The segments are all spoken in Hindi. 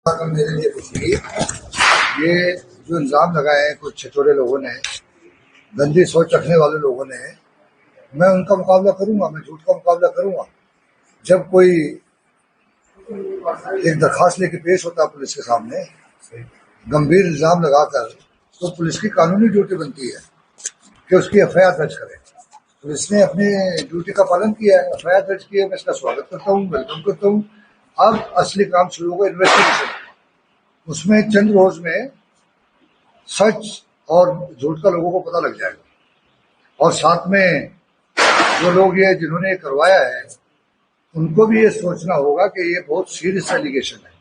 मेरे लिए कुछ नहीं। ये जो इल्जाम लगाए हैं कुछ छिछोरे लोगों ने, गंदी सोच रखने वाले लोगों ने, मैं उनका मुकाबला करूंगा। मैं झूठ का मुकाबला करूंगा। जब कोई एक दरखास्त लेके पेश होता है पुलिस के सामने गंभीर इल्जाम लगाकर, तो पुलिस की कानूनी ड्यूटी बनती है कि उसकी एफआईआर दर्ज करे। पुलिस ने अपनी ड्यूटी का पालन किया है, एफआईआर दर्ज की है। मैं इसका स्वागत करता हूँ, वेलकम करता हूँ। अब असली काम शुरू होगा, इन्वेस्टिगेशन। उसमें चंद रोज में सच और झूठ का लोगों को पता लग जाएगा। और साथ में जो लोग ये जिन्होंने ये करवाया है, उनको भी ये सोचना होगा कि ये बहुत सीरियस एलिगेशन है।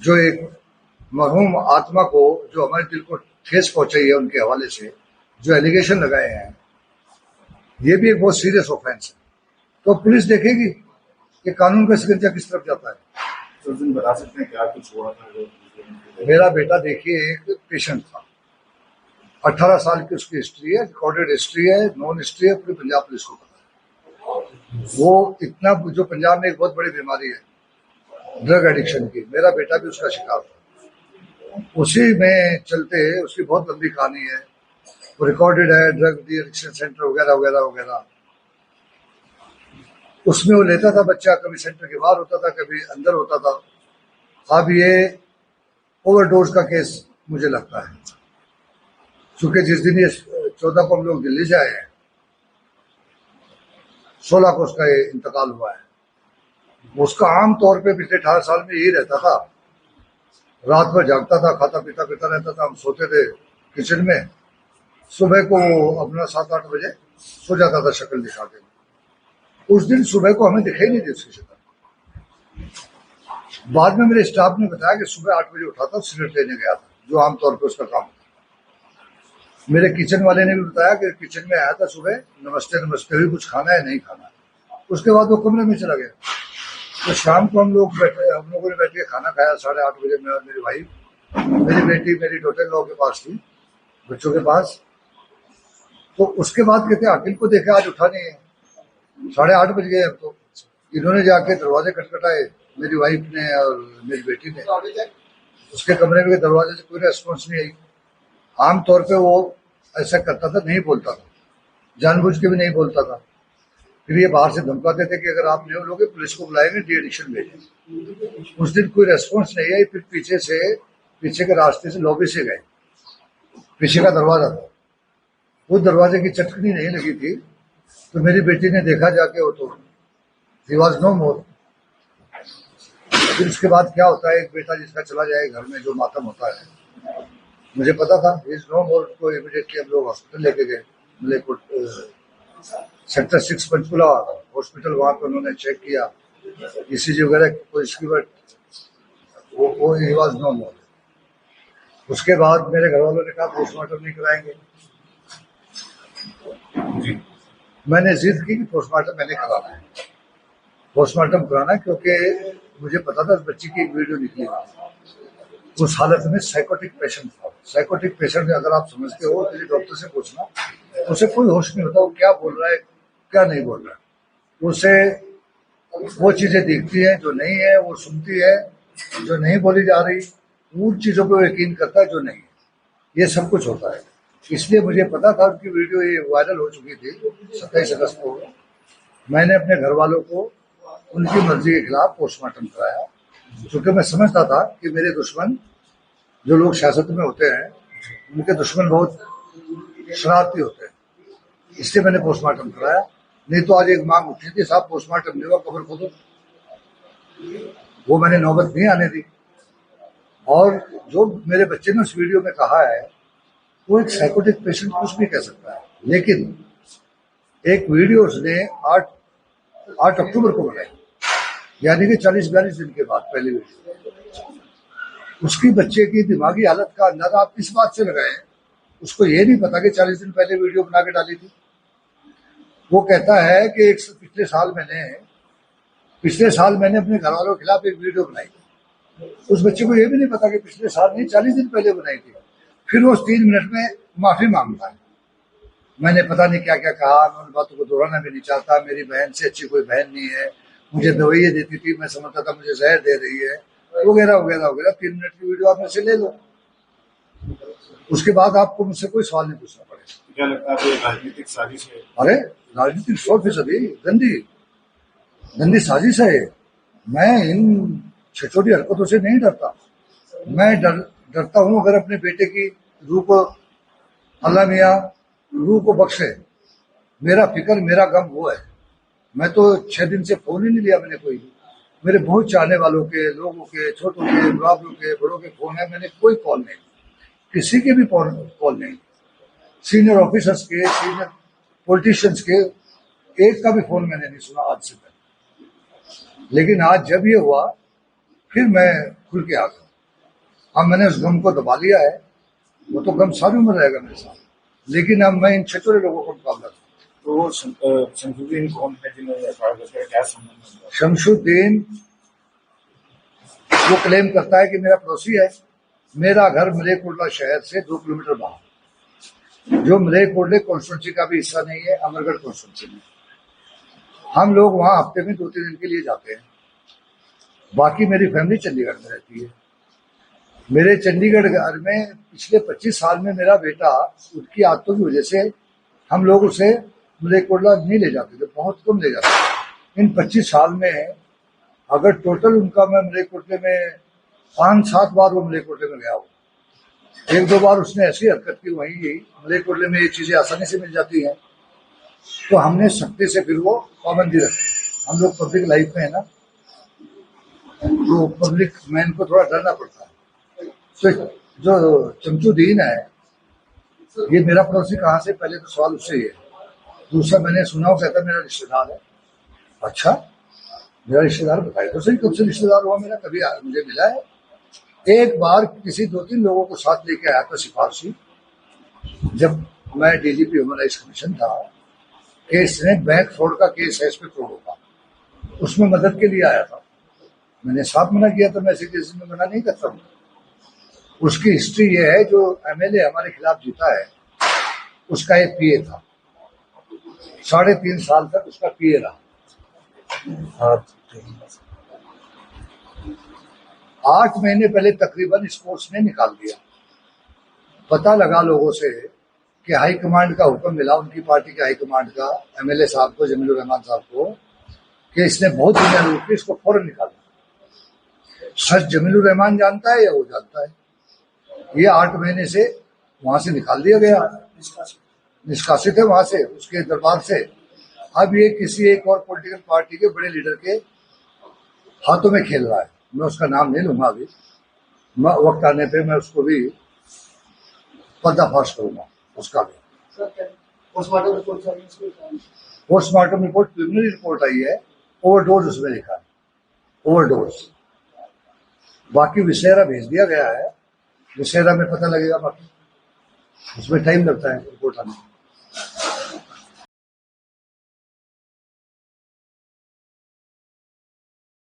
जो एक मरहूम आत्मा को, जो हमारे दिल को ठेस पहुंचाई है, उनके हवाले से जो एलिगेशन लगाए हैं, ये भी एक बहुत सीरियस ऑफेंस है। तो पुलिस देखेगी कि कानून का शिकंजा किस तरफ जाता है। तो दिन बता सकते हैं क्या कुछ हुआ था? मेरा बेटा देखिए एक पेशेंट था, 18 साल की उसकी हिस्ट्री है, रिकॉर्डेड हिस्ट्री है, नॉन हिस्ट्री है, पूरी पंजाब पुलिस को पता है। वो इतना, जो पंजाब में एक बहुत बड़ी बीमारी है ड्रग एडिक्शन की, मेरा बेटा भी उसका शिकार था। उसी में चलते उसकी बहुत लंबी कहानी है, वो रिकॉर्डेड है, ड्रग एडिक्शन सेंटर वगैरह वगैरह वगैरह। उसमें वो लेता था बच्चा, कभी सेंटर के बाहर होता था, कभी अंदर होता था। अब ये ओवरडोज का केस मुझे लगता है, क्योंकि जिस दिन ये 14 को हम लोग दिल्ली जाए हैं, 16 को उसका इंतकाल हुआ है। उसका आम तौर पे पिछले 18 साल में यही रहता था, रात भर जागता था, खाता पीता पीता रहता था। हम सोते थे किचन में, सुबह को अपना 7-8 बजे सो जाता था शक्ल दिखा के। उस दिन सुबह को हमें दिखाई नहीं दी उसकी शक्ल। बाद में मेरे स्टाफ ने बताया कि सुबह 8 बजे उठा था, सिगरेट लेने गया था, जो आमतौर पर उसका काम था। मेरे किचन वाले ने भी बताया कि किचन में आया था सुबह, नमस्ते नमस्ते हुई, कुछ खाना है नहीं खाना। उसके बाद वो कमरे में चला गया। तो शाम को हम लोगों ने बैठ के खाना खाया 8:30 बजे, मैं और मेरी वाइफ, मेरी बेटी मेरी डॉटर लॉ के पास थी, बच्चों के पास। तो उसके बाद कहते अखिल को देखे आज उठा नहीं है, 8:30 बज गए। अब तो इन्होंने जाके दरवाजे खटखटाए, मेरी वाइफ ने और मेरी बेटी ने। उसके कमरे में दरवाजे से कोई रेस्पॉन्स नहीं आई। आमतौर पे वो ऐसा करता था, नहीं बोलता था, जानबूझ के भी नहीं बोलता था। फिर ये बाहर से धमकाते थे कि अगर आप नहीं लोगे पुलिस को बुलाएंगे, डी एडिक्शन भेजेंगे। उस दिन कोई रेस्पॉन्स नहीं आई। फिर पीछे के रास्ते से लॉबी से गए, पीछे का दरवाजा था, वो दरवाजे की चटकनी नहीं लगी थी। तो मेरी बेटी ने देखा जाके, वो तो ही वॉज नो मोर। फिर उसके बाद क्या होता है, एक बेटा जिसका चला जाए घर में, जो मातम होता है, मुझे पता था इज नो मोर। को इमीडिएटली हम लोग हॉस्पिटल लेके गए, मलेरकोट सेक्टर 6 पंचकुला हॉस्पिटल। वहां पर उन्होंने चेक किया, ईसीजी वगैरह कोई इसकी, बट वो ही वॉज नो मोर। उसके बाद मेरे घर वालों ने कहा पोस्टमार्टम नहीं कराएंगे। मैंने जिद की कि पोस्टमार्टम मैंने कराना है, पोस्टमार्टम कराना, क्योंकि मुझे पता था उस बच्ची की एक वीडियो निकली, उस हालत में साइकोटिक पेशेंट था। साइकोटिक पेशेंट अगर आप समझते हो, किसी डॉक्टर से पूछना, उसे कोई होश नहीं होता वो क्या बोल रहा है क्या नहीं बोल रहा है। उसे वो चीजें दिखती हैं जो नहीं है, वो सुनती है जो नहीं बोली जा रही, उन चीजों पर यकीन करता है जो नहीं है। ये सब कुछ होता है। इसलिए मुझे पता था उनकी वीडियो ये वायरल हो चुकी थी 27 अगस्त को। मैंने अपने घर वालों को उनकी मर्जी के खिलाफ पोस्टमार्टम कराया, क्योंकि मैं समझता था कि मेरे दुश्मन, जो लोग सियासत में होते हैं, उनके दुश्मन बहुत शरारती होते हैं। इसलिए मैंने पोस्टमार्टम कराया। नहीं तो आज एक मांग उठी थी, साहब पोस्टमार्टम नहीं हुआ, कब्र खोदो। वो मैंने नौबत नहीं आने दी। और जो मेरे बच्चे ने उस वीडियो में कहा है, वो एक साइकोटिक पेशेंट कुछ भी कह सकता है। लेकिन एक वीडियो उसने 8 अक्टूबर को बनाई, यानी कि 40-42 दिन के बाद पहली वीडियो। उसकी बच्चे की दिमागी हालत का अंदाजा आप इस बात से लगाएं, उसको ये नहीं पता कि 40 दिन पहले वीडियो बना के डाली थी। वो कहता है कि पिछले साल मैंने अपने घर वालों के खिलाफ एक वीडियो बनाई। उस बच्चे को ये भी नहीं पता कि पिछले साल नहीं, 40 दिन पहले बनाई थी। फिर वो 3 मिनट में माफी मांगता है, मैंने पता नहीं क्या क्या कहा, मैं उन बातों को दोहराना भी नहीं चाहता। मेरी बहन से अच्छी कोई बहन नहीं है, मुझे दवाइयाँ देती थी, मैं समझता था मुझे जहर दे रही है, वगैरह वगैरह वगैरह। 3 मिनट की वीडियो आप मेरे से ले लो, उसके बाद आपको मुझसे कोई सवाल नहीं पूछना पड़ेगा। क्या लगता है ये राजनीतिक साजिश है? अरे राजनीतिक 100% गंदी गंदी साजिश है। मैं इन छिछोटी हरकतों से नहीं डरता। मैं डरता हूं अगर अपने बेटे की रूह को, अल्लाह मियाँ रूह को बख्शे, मेरा फिक्र मेरा गम वो है। मैं तो 6 दिन से फोन ही नहीं लिया मैंने कोई। मेरे बहुत चाहने वालों के, लोगों के, छोटों के, बाबू के, बड़ों के फोन है, मैंने कोई कॉल नहीं, किसी के भी कॉल नहीं, सीनियर ऑफिसर्स के, सीनियर पॉलिटिशियंस के एक का भी फोन मैंने नहीं सुना आज से पहले। लेकिन आज जब ये हुआ फिर मैं खुल के आ गया। अब मैंने उस गम को दबा लिया है, वो तो गम सारी उम्र रहेगा मेरे साथ, लेकिन अब मैं इन छिछोरे लोगों को मुकाबला करूँ। तो शमशुद्दीन कौन है जिन्होंने एफआईआर किया, क्या संबंध है? शमशुद्दीन वो क्लेम करता है कि मेरा पड़ोसी है। मेरा घर मलेरकोटला शहर से 2 किलोमीटर बाहर, जो मलेरकोटले कॉन्स्टिट्यूंसी का भी हिस्सा नहीं है, अमरगढ़ कॉन्स्टिट्यूंसी में। हम लोग वहां हफ्ते में 2-3 दिन के लिए जाते हैं। बाकी मेरी फैमिली चंडीगढ़ में रहती है। मेरे चंडीगढ़ घर में पिछले 25 साल में मेरा बेटा, उसकी आदतों की वजह से हम लोग उसे मलेरकोटला नहीं ले जाते थे, बहुत कम ले जाते थे। इन 25 साल में अगर टोटल उनका, मैं मलेरकोटले में 5-7 बार वो मलेरकोटले में गया हूँ। 1-2 बार उसने ऐसी हरकत की, वहीं मलेरकोटले में ये चीजें आसानी से मिल जाती हैं, तो हमने सख्ती से फिर वो पाबंदी रखी। हम लोग पब्लिक लाइफ में है ना, तो पब्लिक मैन को थोड़ा डरना पड़ता है। तो जो शमशुद्दीन है, ये मेरा पड़ोसी कहाँ से, पहले तो सवाल उससे ही है। दूसरा, मैंने सुना, वो कहता मेरा रिश्तेदार है। अच्छा, मेरा रिश्तेदार बताए तो सही, कब से रिश्तेदार हुआ मेरा, कभी मुझे मिला है? एक बार किसी 2-3 लोगों को साथ लेके आया था सिफारशी, जब मैं डीजीपी ह्यूमन राइट्स कमीशन था। केस ने बैंक फ्रॉड का केस है, इस पे फ्रॉड होगा, उसमें मदद के लिए आया था। मैंने साफ मना किया था, मैं ऐसे केस में मना नहीं करता हूँ। उसकी हिस्ट्री ये है, जो एमएलए हमारे खिलाफ जीता है, उसका एक पीए था, 3.5 साल तक उसका पीए रहा। 8 महीने पहले तकरीबन इस कोर्स ने निकाल दिया। पता लगा लोगों से कि हाई कमांड का हुक्म मिला, उनकी पार्टी के हाई कमांड का, एमएलए साहब को, जमीलुर रहमान साहब को, कि इसने बहुत दुनिया लूट की, इसको फौरन निकाला। सच जमीलुर रहमान जानता है या वो जानता है? ये 8 महीने से वहां से निकाल दिया गया, निष्कासित है वहां से, उसके दरबार से। अब ये किसी एक और पॉलिटिकल पार्टी के बड़े लीडर के हाथों में खेल रहा है। मैं उसका नाम नहीं लूंगा अभी, वक्त आने पे मैं उसको भी पर्दाफाश करूंगा, उसका भी। पोस्टमार्टम रिपोर्ट, प्रिलिमिनरी रिपोर्ट आई है, ओवरडोज उसमें लिखा है, ओवरडोज। बाकी विसेरा भेज दिया गया है, विसेरा में पता लगेगा, बाकी उसमें टाइम लगता है रिपोर्ट आने में।